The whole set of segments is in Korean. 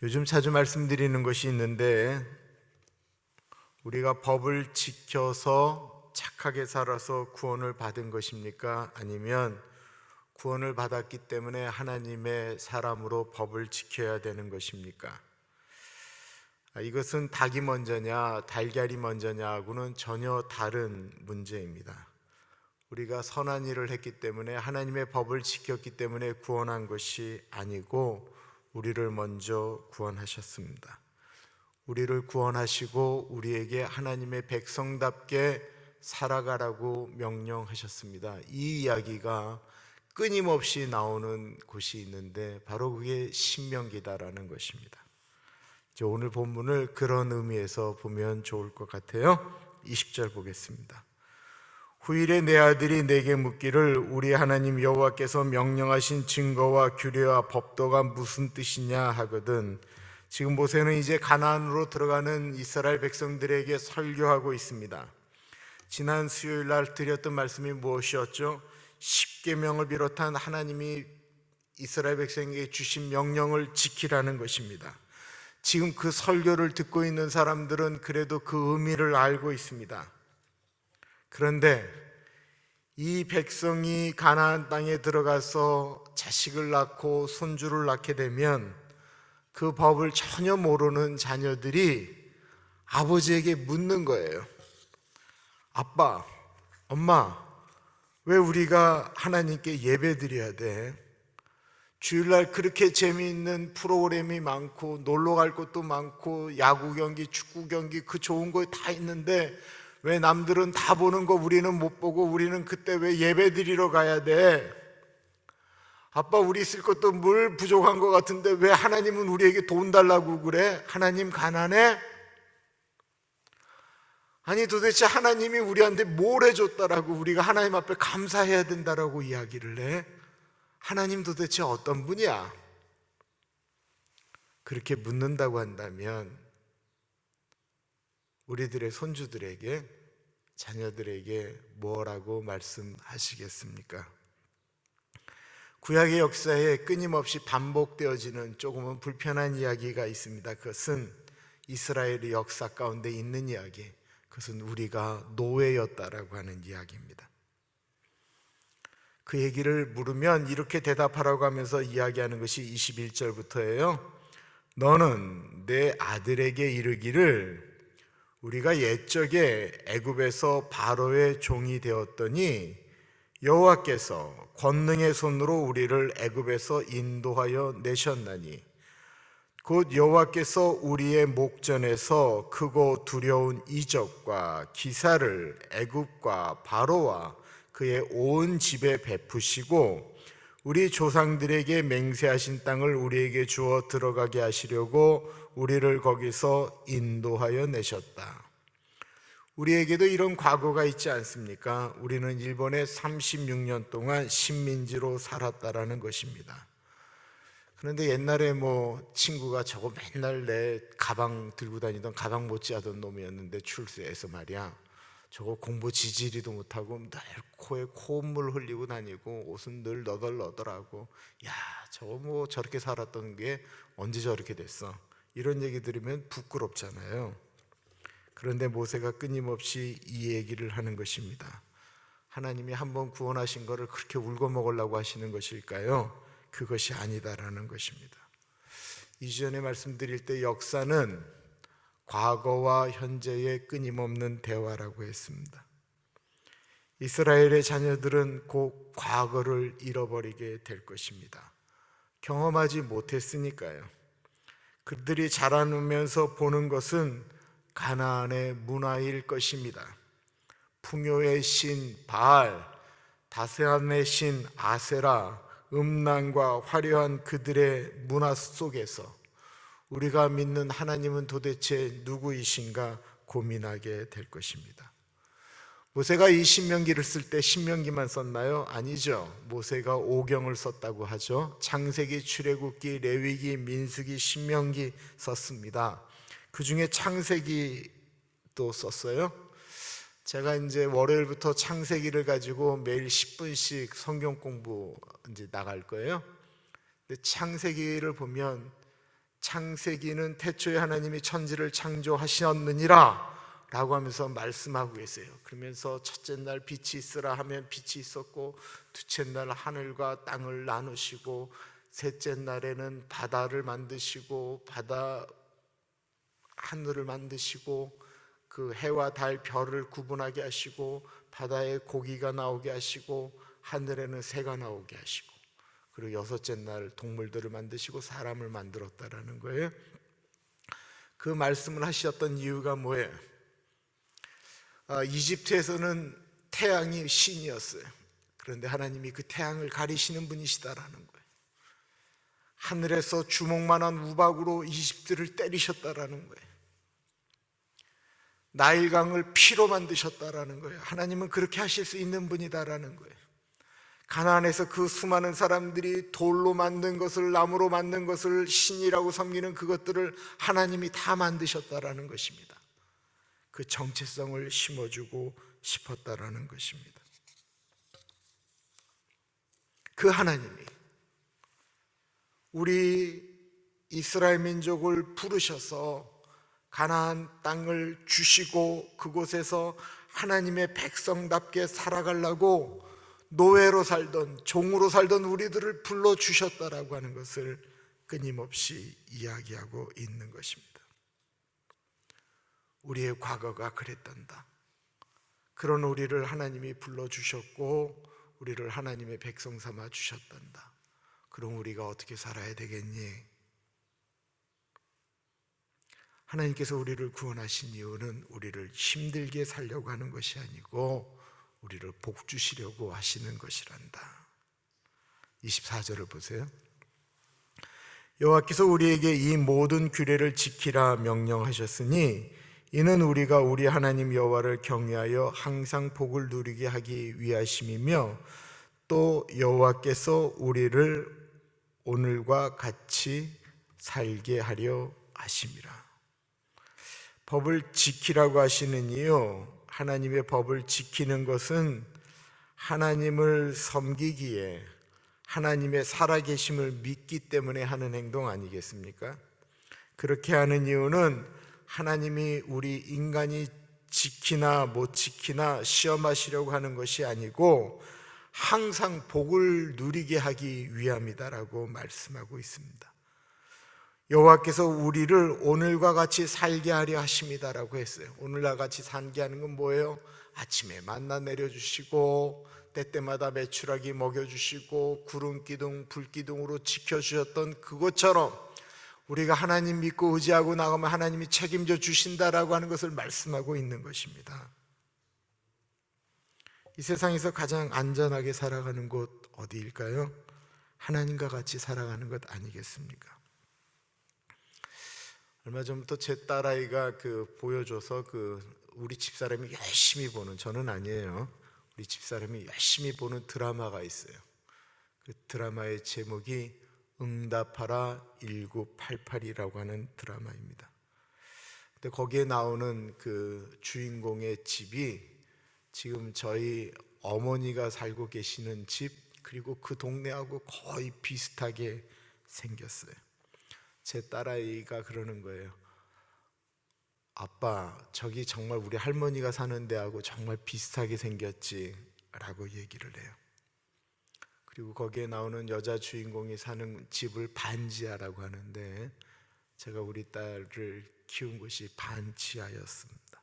요즘 자주 말씀드리는 것이 있는데, 우리가 법을 지켜서 착하게 살아서 구원을 받은 것입니까? 아니면 구원을 받았기 때문에 하나님의 사람으로 법을 지켜야 되는 것입니까? 이것은 닭이 먼저냐 달걀이 먼저냐하고는 전혀 다른 문제입니다. 우리가 선한 일을 했기 때문에, 하나님의 법을 지켰기 때문에 구원한 것이 아니고 우리를 먼저 구원하셨습니다. 우리를 구원하시고 우리에게 하나님의 백성답게 살아가라고 명령하셨습니다. 이 이야기가 끊임없이 나오는 곳이 있는데 바로 그게 신명기다라는 것입니다. 오늘 본문을 그런 의미에서 보면 좋을 것 같아요. 20절 보겠습니다. 후일에 내 아들이 내게 묻기를 우리 하나님 여호와께서 명령하신 증거와 규례와 법도가 무슨 뜻이냐 하거든. 지금 모세는 이제 가나안으로 들어가는 이스라엘 백성들에게 설교하고 있습니다. 지난 수요일 날 드렸던 말씀이 무엇이었죠? 십계명을 비롯한 하나님이 이스라엘 백성에게 주신 명령을 지키라는 것입니다. 지금 그 설교를 듣고 있는 사람들은 그래도 그 의미를 알고 있습니다. 그런데 이 백성이 가나안 땅에 들어가서 자식을 낳고 손주를 낳게 되면 그 법을 전혀 모르는 자녀들이 아버지에게 묻는 거예요. 아빠, 엄마, 왜 우리가 하나님께 예배드려야 돼? 주일날 그렇게 재미있는 프로그램이 많고 놀러 갈 곳도 많고 야구 경기, 축구 경기 그 좋은 거 다 있는데 왜 남들은 다 보는 거 우리는 못 보고 우리는 그때 왜 예배드리러 가야 돼? 아빠, 우리 쓸 것도 물 부족한 것 같은데 왜 하나님은 우리에게 돈 달라고 그래? 하나님 가난해? 아니 도대체 하나님이 우리한테 뭘 해줬다라고 우리가 하나님 앞에 감사해야 된다라고 이야기를 해? 하나님 도대체 어떤 분이야? 그렇게 묻는다고 한다면 우리들의 손주들에게, 자녀들에게 뭐라고 말씀하시겠습니까? 구약의 역사에 끊임없이 반복되어지는 조금은 불편한 이야기가 있습니다. 그것은 이스라엘의 역사 가운데 있는 이야기, 그것은 우리가 노예였다라고 하는 이야기입니다. 그 얘기를 물으면 이렇게 대답하라고 하면서 이야기하는 것이 21절부터예요. 너는 내 아들에게 이르기를 우리가 옛적에 애굽에서 바로의 종이 되었더니 여호와께서 권능의 손으로 우리를 애굽에서 인도하여 내셨나니 곧 여호와께서 우리의 목전에서 크고 두려운 이적과 기사를 애굽과 바로와 그의 온 집에 베푸시고 우리 조상들에게 맹세하신 땅을 우리에게 주어 들어가게 하시려고 우리를 거기서 인도하여 내셨다. 우리에게도 이런 과거가 있지 않습니까? 우리는 일본에 36년 동안 식민지로 살았다라는 것입니다. 그런데 옛날에 친구가 저거 맨날 내 가방 들고 다니던 가방 못지하던 놈이었는데 출세해서 말이야, 저거 공부 지지리도 못하고 늘 코에 콧물 흘리고 다니고 옷은 늘 너덜너덜하고, 야 저거 저렇게 살았던 게 언제 저렇게 됐어? 이런 얘기 들으면 부끄럽잖아요. 그런데 모세가 끊임없이 이 얘기를 하는 것입니다. 하나님이 한번 구원하신 거를 그렇게 울고 먹으려고 하시는 것일까요? 그것이 아니다라는 것입니다. 이전에 말씀드릴 때 역사는 과거와 현재의 끊임없는 대화라고 했습니다. 이스라엘의 자녀들은 곧 과거를 잃어버리게 될 것입니다. 경험하지 못했으니까요. 그들이 자라면서 보는 것은 가나안의 문화일 것입니다. 풍요의 신 바알, 다세안의 신 아세라, 음란과 화려한 그들의 문화 속에서 우리가 믿는 하나님은 도대체 누구이신가 고민하게 될 것입니다. 모세가 이 신명기를 쓸 때 신명기만 썼나요? 아니죠. 모세가 오경을 썼다고 하죠. 창세기, 출애굽기, 레위기, 민수기, 신명기 썼습니다. 그 중에 창세기도 썼어요. 제가 이제 월요일부터 창세기를 가지고 매일 10분씩 성경 공부 이제 나갈 거예요. 근데 창세기를 보면 창세기는 태초에 하나님이 천지를 창조하셨느니라 라고 하면서 말씀하고 계세요. 그러면서 첫째 날 빛이 있으라 하면 빛이 있었고, 둘째 날 하늘과 땅을 나누시고, 셋째 날에는 바다를 만드시고, 바다 하늘을 만드시고, 그 해와 달 별을 구분하게 하시고, 바다에 고기가 나오게 하시고, 하늘에는 새가 나오게 하시고, 그리고 여섯째 날 동물들을 만드시고 사람을 만들었다라는 거예요. 그 말씀을 하셨던 이유가 뭐예요? 이집트에서는 태양이 신이었어요. 그런데 하나님이 그 태양을 가리시는 분이시다라는 거예요. 하늘에서 주먹만한 우박으로 이집트를 때리셨다라는 거예요. 나일강을 피로 만드셨다라는 거예요. 하나님은 그렇게 하실 수 있는 분이다라는 거예요. 가나안에서 그 수많은 사람들이 돌로 만든 것을, 나무로 만든 것을 신이라고 섬기는 그것들을 하나님이 다 만드셨다라는 것입니다. 그 정체성을 심어주고 싶었다라는 것입니다. 그 하나님이 우리 이스라엘 민족을 부르셔서 가나안 땅을 주시고 그곳에서 하나님의 백성답게 살아가려고 노예로 살던, 종으로 살던 우리들을 불러주셨다라고 하는 것을 끊임없이 이야기하고 있는 것입니다. 우리의 과거가 그랬단다. 그런 우리를 하나님이 불러주셨고 우리를 하나님의 백성 삼아 주셨단다. 그럼 우리가 어떻게 살아야 되겠니? 하나님께서 우리를 구원하신 이유는 우리를 힘들게 살려고 하는 것이 아니고 우리를 복 주시려고 하시는 것이란다. 24절을 보세요. 여호와께서 우리에게 이 모든 규례를 지키라 명령하셨으니 이는 우리가 우리 하나님 여호와를 경외하여 항상 복을 누리게 하기 위하심이며 또 여호와께서 우리를 오늘과 같이 살게 하려 하심이라. 법을 지키라고 하시는 이유, 하나님의 법을 지키는 것은 하나님을 섬기기에 하나님의 살아계심을 믿기 때문에 하는 행동 아니겠습니까? 그렇게 하는 이유는 하나님이 우리 인간이 지키나 못 지키나 시험하시려고 하는 것이 아니고 항상 복을 누리게 하기 위함이다라고 말씀하고 있습니다. 여호와께서 우리를 오늘과 같이 살게 하려 하심이다라고 했어요. 오늘과 같이 살게 하는 건 뭐예요? 아침에 만나 내려주시고 때때마다 메추라기 먹여주시고 구름 기둥 불 기둥으로 지켜주셨던 그것처럼 우리가 하나님 믿고 의지하고 나가면 하나님이 책임져 주신다라고 하는 것을 말씀하고 있는 것입니다. 이 세상에서 가장 안전하게 살아가는 곳 어디일까요? 하나님과 같이 살아가는 것 아니겠습니까? 얼마 전부터 제 딸아이가 보여줘서 우리 집사람이 열심히 보는, 저는 아니에요, 우리 집사람이 열심히 보는 드라마가 있어요. 그 드라마의 제목이 응답하라 1988이라고 하는 드라마입니다. 근데 거기에 나오는 그 주인공의 집이 지금 저희 어머니가 살고 계시는 집, 그리고 그 동네하고 거의 비슷하게 생겼어요. 제 딸아이가 그러는 거예요. 아빠, 저기 정말 우리 할머니가 사는 데하고 정말 비슷하게 생겼지 라고 얘기를 해요. 그리고 거기에 나오는 여자 주인공이 사는 집을 반지하라고 하는데 제가 우리 딸을 키운 곳이 반지하였습니다.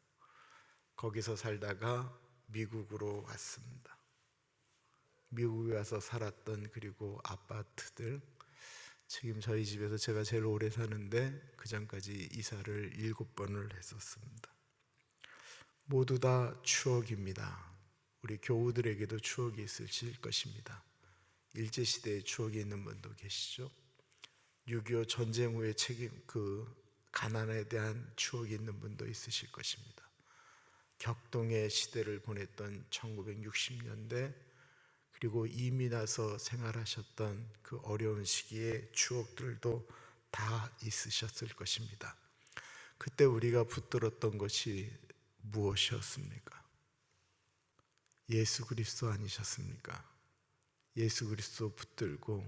거기서 살다가 미국으로 왔습니다. 미국에 와서 살았던 그리고 아파트들, 지금 저희 집에서 제가 제일 오래 사는데 그 전까지 이사를 7번을 했었습니다. 모두 다 추억입니다. 우리 교우들에게도 추억이 있으실 것입니다. 일제시대의 추억이 있는 분도 계시죠. 6.25 전쟁 후의 가난에 대한 추억이 있는 분도 있으실 것입니다. 격동의 시대를 보냈던 1960년대, 그리고 이민 와서 생활하셨던 그 어려운 시기의 추억들도 다 있으셨을 것입니다. 그때 우리가 붙들었던 것이 무엇이었습니까? 예수 그리스도 아니셨습니까? 예수 그리스도 붙들고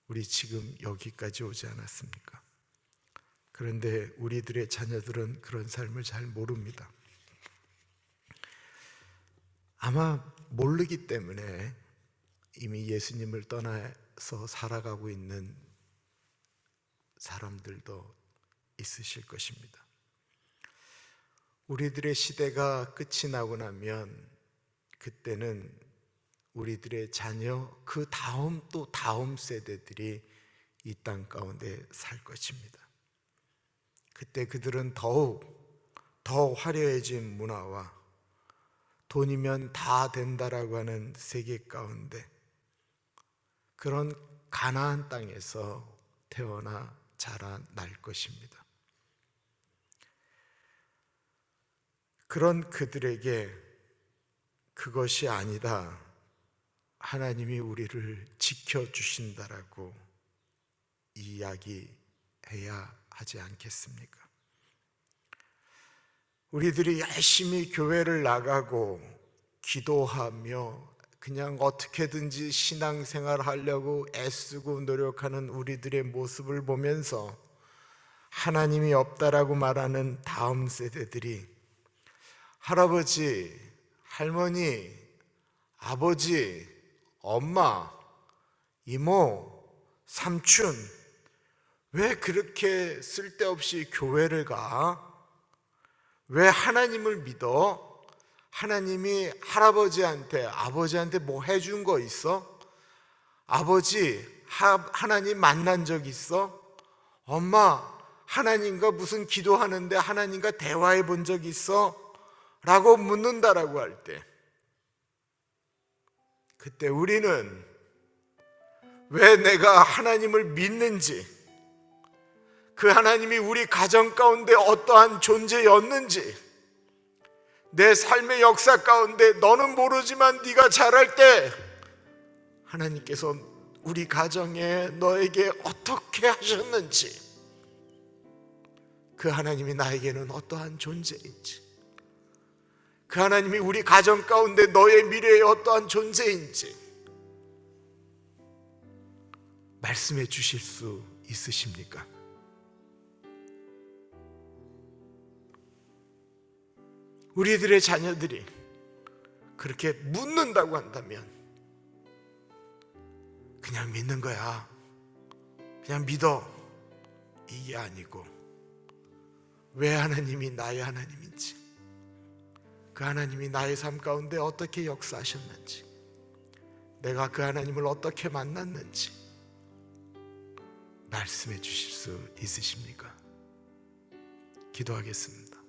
우리 지금 여기까지 오지 않았습니까? 그런데 우리들의 자녀들은 그런 삶을 잘 모릅니다. 아마 모르기 때문에 이미 예수님을 떠나서 살아가고 있는 사람들도 있으실 것입니다. 우리들의 시대가 끝이 나고 나면 그때는 우리들의 자녀, 그 다음 또 다음 세대들이 이 땅 가운데 살 것입니다. 그때 그들은 더 화려해진 문화와 돈이면 다 된다라고 하는 세계 가운데 그런 가나안 땅에서 태어나 자라날 것입니다. 그런 그들에게 그것이 아니다, 하나님이 우리를 지켜주신다라고 이야기해야 하지 않겠습니까? 우리들이 열심히 교회를 나가고 기도하며 그냥 어떻게든지 신앙생활 하려고 애쓰고 노력하는 우리들의 모습을 보면서 하나님이 없다라고 말하는 다음 세대들이 할아버지, 할머니, 아버지, 엄마, 이모, 삼촌, 왜 그렇게 쓸데없이 교회를 가? 왜 하나님을 믿어? 하나님이 할아버지한테, 아버지한테 뭐 해준 거 있어? 아버지, 하나님 만난 적 있어? 엄마, 하나님과 무슨 기도하는데 하나님과 대화해 본 적 있어? 라고 묻는다라고 할 때, 그때 우리는 왜 내가 하나님을 믿는지, 그 하나님이 우리 가정 가운데 어떠한 존재였는지, 내 삶의 역사 가운데 너는 모르지만 네가 자랄 때 하나님께서 우리 가정에 너에게 어떻게 하셨는지, 그 하나님이 나에게는 어떠한 존재인지, 그 하나님이 우리 가정 가운데 너의 미래에 어떠한 존재인지 말씀해 주실 수 있으십니까? 우리들의 자녀들이 그렇게 묻는다고 한다면 그냥 믿는 거야, 그냥 믿어, 이게 아니고 왜 하나님이 나의 하나님인지, 그 하나님이 나의 삶 가운데 어떻게 역사하셨는지, 내가 그 하나님을 어떻게 만났는지 말씀해 주실 수 있으십니까? 기도하겠습니다.